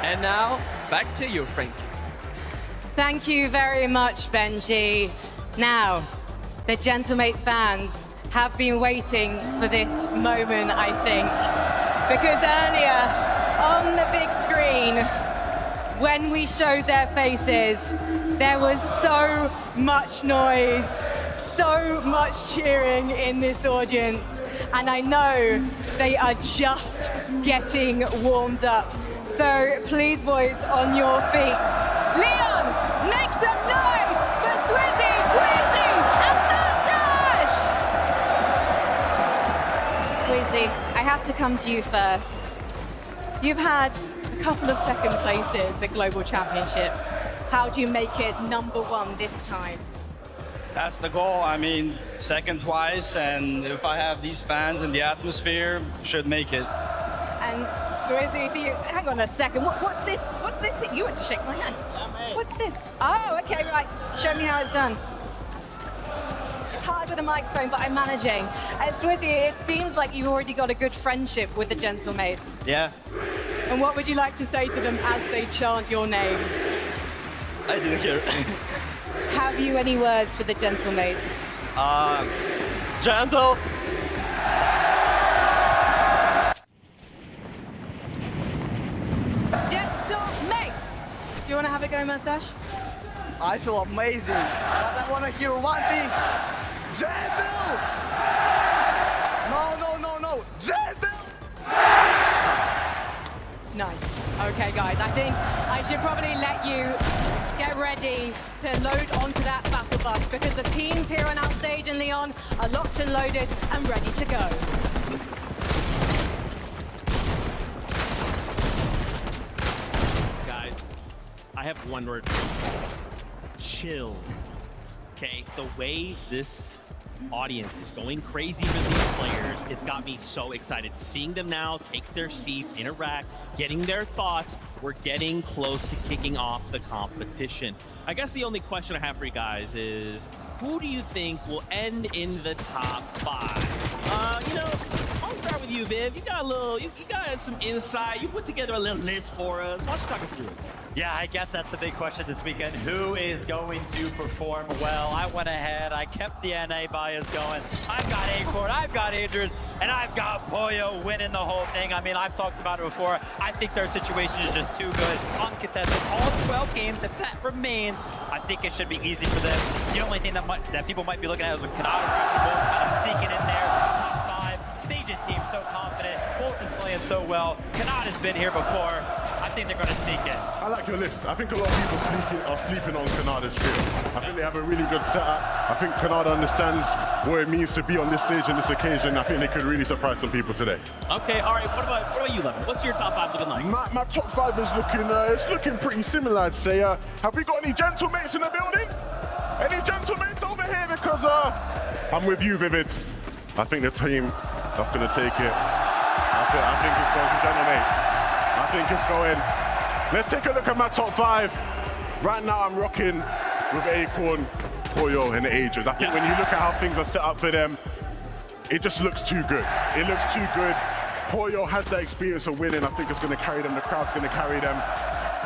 And now, back to you, Frankie. Thank you very much, Benji. Now, the Gentlemates fans have been waiting for this moment, I think, because earlier on the big screen, when we showed their faces, there was so much noise, so much cheering in this audience, and I know they are just getting warmed up. So please, boys, on your feet. Leon, make some noise for Swizzy, Queasy, and Thurstash! Queasy, I have to come to you first. You've had a couple of second places at Global Championships. How do you make it #1 this time? That's the goal. I mean, second twice, and if I have these fans and the atmosphere, should make it. And Swizzy, for you, hang on a second. What's this? What's this that you went to shake my hand? What's this? Oh, okay, right. Show me how it's done. It's hard with a microphone, but I'm managing. Swizzy, it seems like you've already got a good friendship with the Gentlemates. Yeah. And what would you like to say to them as they chant your name? I didn't hear. Have you any words for the Gentlemates? Gentle. Gentlemates! Do you want to have a go, Mustache? I feel amazing, but I want to hear one thing. Gentle! No, Gentle! Nice. Okay, guys, I think I should probably let you get ready to load onto that battle bus because the teams here on Outstage and Leon are locked and loaded and ready to go. Guys, I have one word. Chill. Okay, the way this audience is going crazy for these players, it's got me so excited. Seeing them now take their seats, interact, getting their thoughts, we're getting close to kicking off the competition. I guess the only question I have for you guys is, who do you think will end in the top 5? You know, I'll start with you, Viv. You got a little, you got some insight. You put together a little list for us. Why don't you talk us through it? Yeah, I guess that's the big question this weekend. Who is going to perform well? I went ahead, I kept the NA bias going. I've got Acorn, I've got Idris, and I've got Poyo winning the whole thing. I mean, I've talked about it before. I think their situation is just too good. Uncontested, all 12 games, if that remains, I think it should be easy for them. The only thing that people might be looking at is with Kanata both kind of sneaking in there, top 5. They just seem so confident. Both is playing so well. Kanata's been here before. I think they're going to sneak in. I like your list. I think a lot of people are sleeping on Kanada's trio. I think they have a really good setup. I think Kanada understands what it means to be on this stage on this occasion. I think they could really surprise some people today. Okay, all right. What about you, Levin? What's your top 5 looking like? My top 5 is looking, it's looking pretty similar, I'd say. Have we got any Gentlemates in the building? Any Gentlemates over here? Because I'm with you, Vivid. I think the team that's going to take it. I think it's going to Gentlemates. I think it's going. Let's take a look at my top 5. Right now, I'm rocking with Acorn, Poyo, and the Ages. I think when you look at how things are set up for them, it just looks too good. It looks too good. Poyo has that experience of winning. I think it's going to carry them. The crowd's going to carry them.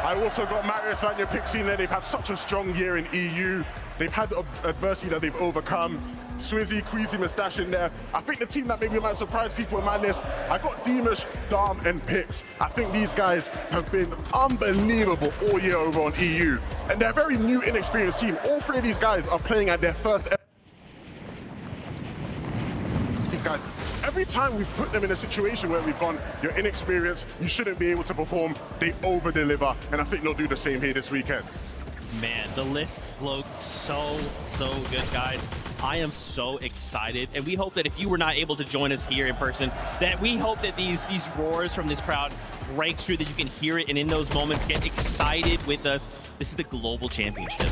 I also got Marius Vanya Pixie in there. They've had such a strong year in EU. They've had adversity that they've overcome. Swizzy, Queasy, Mustache in there. I think the team that maybe might surprise people in my list, I got Demush, Dom, and Pix. I think these guys have been unbelievable all year over on EU. And they're a very new, inexperienced team. All 3 of these guys are playing at their first ever. These guys, every time we've put them in a situation where we've gone, you're inexperienced, you shouldn't be able to perform, they over-deliver. And I think they'll do the same here this weekend. Man, the list looks so good, guys. I am so excited, and we hope that if you were not able to join us here in person, that we hope that these roars from this crowd breaks through, that you can hear it, and in those moments, get excited with us. This is the Global Championship.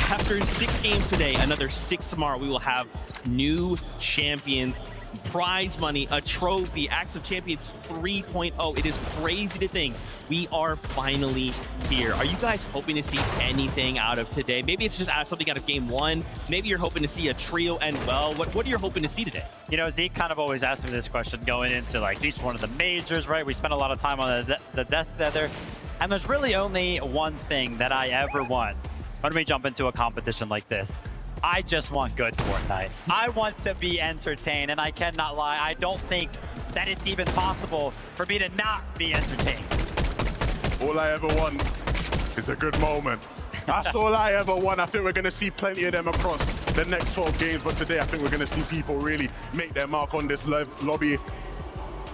After 6 games today, another 6 tomorrow, we will have new champions, prize money, a trophy, Acts of Champions 3.0. It is crazy to think we are finally here. Are you guys hoping to see anything out of today? Maybe it's just something out of game 1. Maybe you're hoping to see a trio end well. What are you hoping to see today? You know, Zeke kind of always asks me this question going into like each one of the majors, right? We spent a lot of time on the desk together. And there's really only one thing that I ever want when we jump into a competition like this. I just want good Fortnite. I want to be entertained, and I cannot lie, I don't think that it's even possible for me to not be entertained. All I ever want is a good moment. That's all I ever want. I think we're going to see plenty of them across the next 12 games, but today I think we're going to see people really make their mark on this lobby.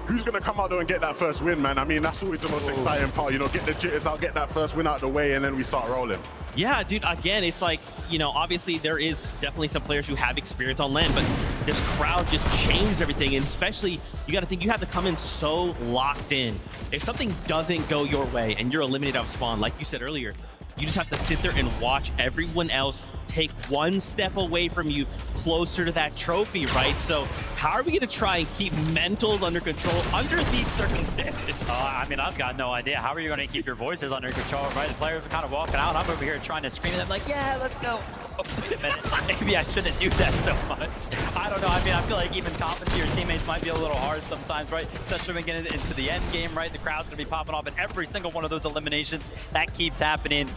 Who's going to come out there and get that first win, man? I mean, that's always the most exciting part. You know, get the jitters out, get that first win out of the way, and then we start rolling. Yeah, dude, again, it's like, you know, obviously there is definitely some players who have experience on LAN, but this crowd just changed everything, and especially, you got to think you have to come in so locked in. If something doesn't go your way and you're eliminated out of spawn, like you said earlier, you just have to sit there and watch everyone else take one step away from you closer to that trophy, right? So how are we going to try and keep mentals under control under these circumstances? I mean, I've got no idea. How are you going to keep your voices under control, right? The players are kind of walking out. I'm over here trying to scream at them like, yeah, let's go. Oh, wait a minute. Maybe I shouldn't do that so much. I don't know. I mean, I feel like even talking to your teammates might be a little hard sometimes, right? Especially when we get into the end game, right? The crowd's going to be popping off at every single one of those eliminations. That keeps happening.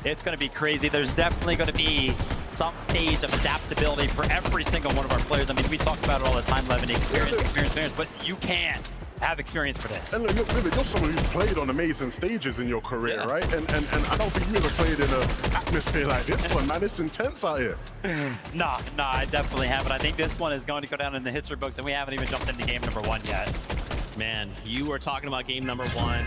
It's going to be crazy. There's definitely going to be some stage of adaptability for every single one of our players. I mean, we talk about it all the time, Levin, experience, but you can have experience for this. And look, you're someone who's played on amazing stages in your career, right? And I don't think you ever played in an atmosphere like this one, man. It's intense out here. Nah, I definitely haven't. I think this one is going to go down in the history books, and we haven't even jumped into game number 1 yet. Man, you were talking about game number 1.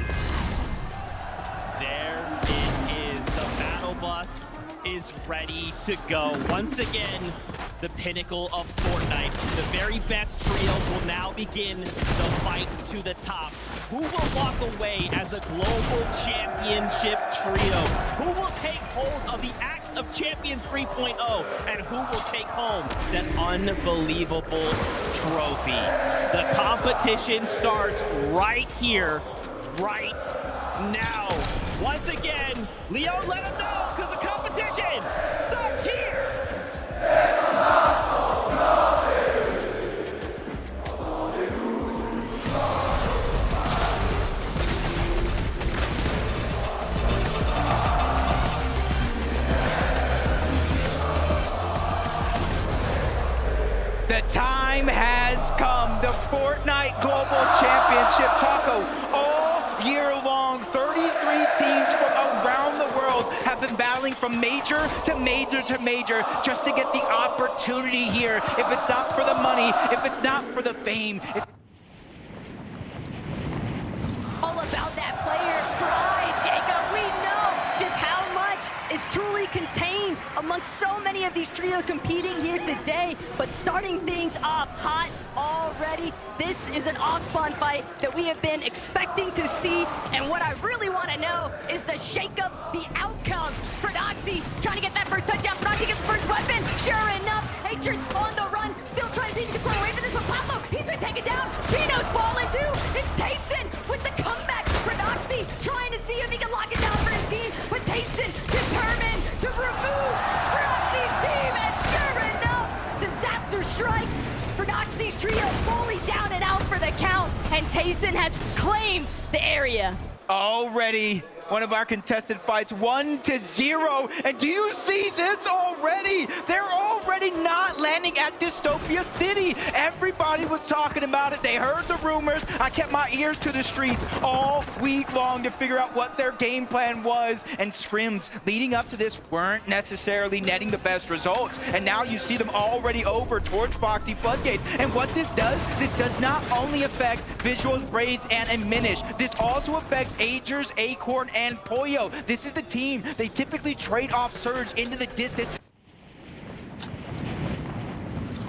There it is. The battle bus is ready to go. Once again, the pinnacle of Fortnite. The very best trios will now begin the fight to the top. Who will walk away as a global championship trio? Who will take hold of the Axe of Champions 3.0? And who will take home that unbelievable trophy? The competition starts right here, right now. Once again, Leo, let him know, because the competition starts here. The time has come. The Fortnite Global Championship, Taco, all year long, 33 teams from around the world have been battling from major to major to major just to get the opportunity here. If it's not for the money, if it's not for the fame, it's all about that player pride, Jacob. We know just how much is truly contained amongst so many of these trios competing here today, but starting things off hot already. This is an off-spawn fight that we have been expecting to see, and what I really want to know is the shakeup, the outcome. Prodoxy trying to get that first touchdown. Prodoxy gets the first weapon. Sure enough, Nature's on the run, still trying to see if he can square away from this, but Pablo, he's been taken down. Chino's fallen too. It's Tayson with the comeback. Prodoxy trying to see if he can lock it down for his team, but Tayson determined to remove Prodoxy's team, and sure enough, disaster strikes. Prodoxy's trio fully down and out for the count, and Tayson has claimed the area. already one of our contested fights, 1-0. And do you see this already? They're already not landing at Dystopia City. Everybody was talking about it. They heard the rumors. I kept my ears to the streets all week long to figure out what their game plan was. And scrims leading up to this weren't necessarily netting the best results. And now you see them already over towards Foxy Floodgates. And what this does not only affect Visuals, Braids, and Minish. This also affects Agers, Acorn, and Pollo. This is the team. They typically trade off Surge into the distance.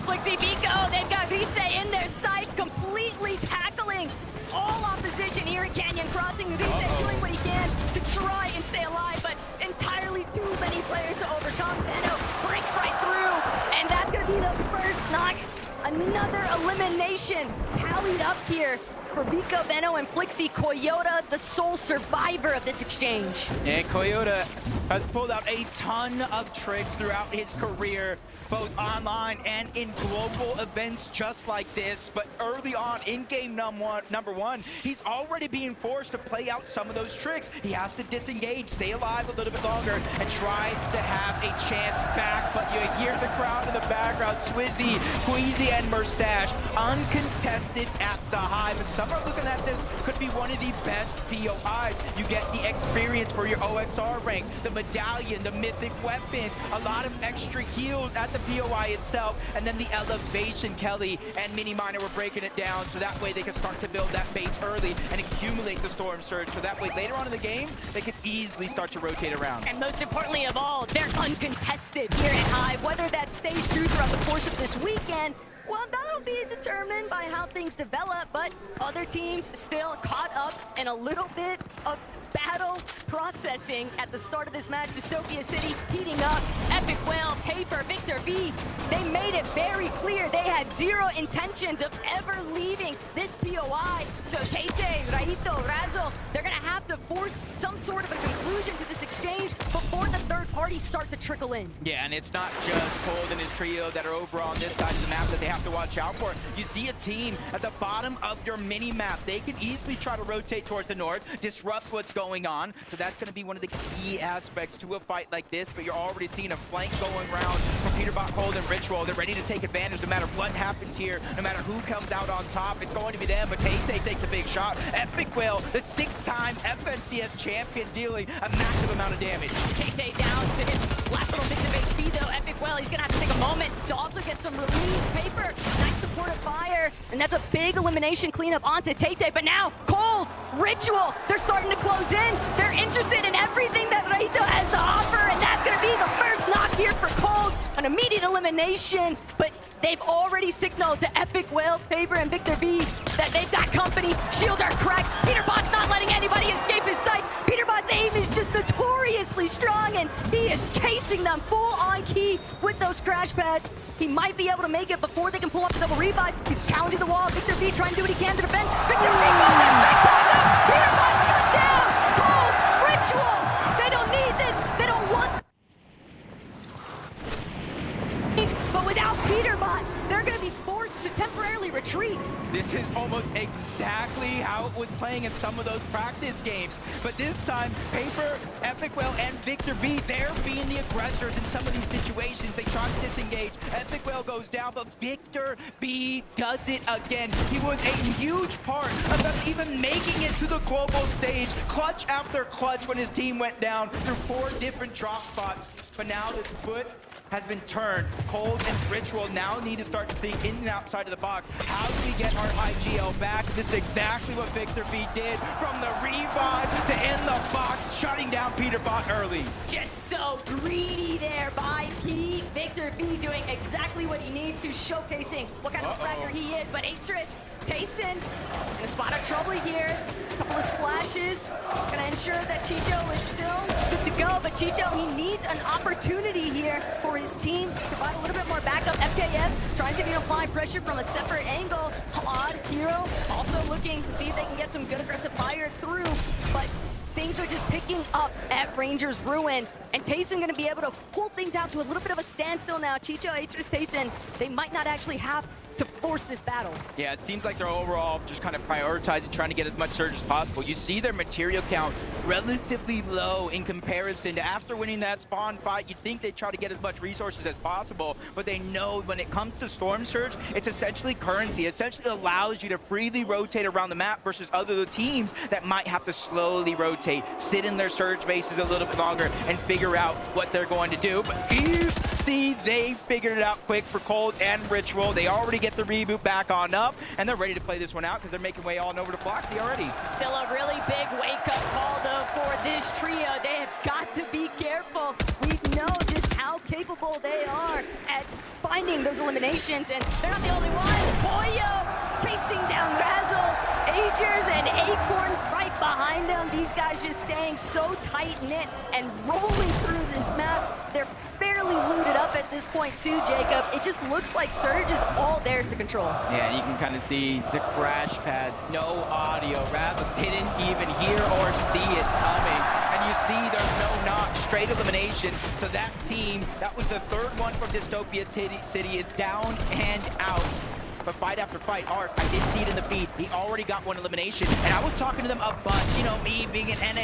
Flixie Vico, they've got Rise in their sights, completely tackling all opposition here at Canyon Crossing. Rise doing what he can to try and stay alive, but entirely too many players to overcome. Benno breaks right through, and that's gonna be the first knock. Another elimination tallied up here for Mika, Veno, and Flixie. Coyota, the sole survivor of this exchange. And Coyota has pulled out a ton of tricks throughout his career, both online and in global events just like this. But early on in game number one, he's already being forced to play out some of those tricks. He has to disengage, stay alive a little bit longer, and try to have a chance back. But you hear the crowd in the background, Swizzy, Queasy, and Mustache, uncontested at the Hive. And some are looking at this, could be one of the best POIs. You get the experience for your OXR rank, the medallion, the mythic weapons, a lot of extra heals at the POI itself, and then the elevation. Kelly and Mini Miner were breaking it down so that way they can start to build that base early and accumulate the Storm Surge, so that way later on in the game they can easily start to rotate around. And most importantly of all, they're uncontested here at Hive. Whether that stays true throughout the course of this weekend, well, that'll be determined by how things develop, but other teams still caught up in a little bit of battle processing at the start of this match. Dystopia City heating up. Epic Whale, Paper, Victor V, they made it very clear they had zero intentions of ever leaving this POI. So Tay-Tay, Raito, Razzle, they're gonna have to force some sort of a conclusion to this exchange before the third parties start to trickle in. Yeah, and it's not just Cold and his trio that are over on this side of the map that they have to watch out for. You see a team at the bottom of your mini-map. They can easily try to rotate towards the north, disrupt what's going on. So that's going to be one of the key aspects to a fight like this, but you're already seeing a flank going around from Peterbot, Cold, and Ritual. They're ready to take advantage no matter what happens here, no matter who comes out on top. It's going to be them, but Tay-Tay takes a big shot. Epic Whale, the 6-time FNCS champion, dealing a massive amount of damage. Tay-Tay down to his last little bits of HP though. Epic Whale, he's gonna have to take a moment to also get some relief. Paper, nice supportive fire, and that's a big elimination cleanup onto Tay-Tay. But now, Cold, Ritual, they're starting to close in. They're interested in everything that Raito has to offer, and that's gonna be the first knock here for Cold. An immediate elimination, but they've already signaled to Epic Whale, Paper, and Victor V that they've got company. Shields are cracked. Peterbot's not letting anybody escape his sights. Peterbot's aim is just notoriously strong, and he is chasing them full on key with those crash pads. He might be able to make it before they can pull off the double revive. He's challenging the wall. Victor V trying to do what he can to defend. Victor V goes in big time though. Peterbot shut down. Cold, Ritual. They don't need this. They don't want. But without Peterbot, they're going to be forced to temporarily retreat. This is almost exactly how it was playing in some of those practice games. But this time, Paper, Epic Whale, and Victor V, they're being the aggressors in some of these situations. They try to disengage. Epic Whale goes down, but Victor V does it again. He was a huge part of them even making it to the global stage. Clutch after clutch when his team went down through 4 different drop spots. But now this foot has been turned. Cold and Ritual now need to start to think in and outside of the box. How do we get our IGL back? This is exactly what Victor V did, from the revive to in the box, shutting down Peterbot early. Just so greedy there by P. Victor V doing exactly what he needs to, showcasing what kind of fragger he is. But Atris, Tayson, in a spot of trouble here. A couple of splashes, gonna ensure that Chicho is still good to go. But Chicho, he needs an opportunity here for his team to provide a little bit more backup. FKS trying to apply pressure from a separate angle. Odd Hero also looking to see if they can get some good aggressive fire through, but things are just picking up at Rangers Ruin, and Tayson gonna be able to pull things out to a little bit of a standstill now. Chicho, Atris, Tayson, they might not actually have to force this battle. Yeah, it seems like they're overall just kind of prioritizing trying to get as much surge as possible. You see their material count relatively low in comparison to after winning that spawn fight. You'd think they'd try to get as much resources as possible, but they know when it comes to Storm Surge, it's essentially currency. It essentially allows you to freely rotate around the map versus other teams that might have to slowly rotate, sit in their surge bases a little bit longer, and figure out what they're going to do. But you see, they figured it out quick for Cold and Ritual. They already get the reboot back on up, and they're ready to play this one out because they're making way on over to Floxy already. Still a really big wake-up call, though, for this trio. They have got to be careful. We know just how capable they are at finding those eliminations, and they're not the only ones. Pollo chasing down Razzle, Agers, and Acorn right behind them. These guys just staying so tight-knit and rolling through this map. They're fairly looted up at this point too, Jacob. It just looks like Surge is all theirs to control. Yeah, and you can kind of see the crash pads, no audio. Rav didn't even hear or see it coming. And you see there's no knock, straight elimination. So that team, that was the third one from Dystopia City, is down and out. But fight after fight, Arc, I did see it in the feed. He already got one elimination. And I was talking to them a bunch, you know, me being an NA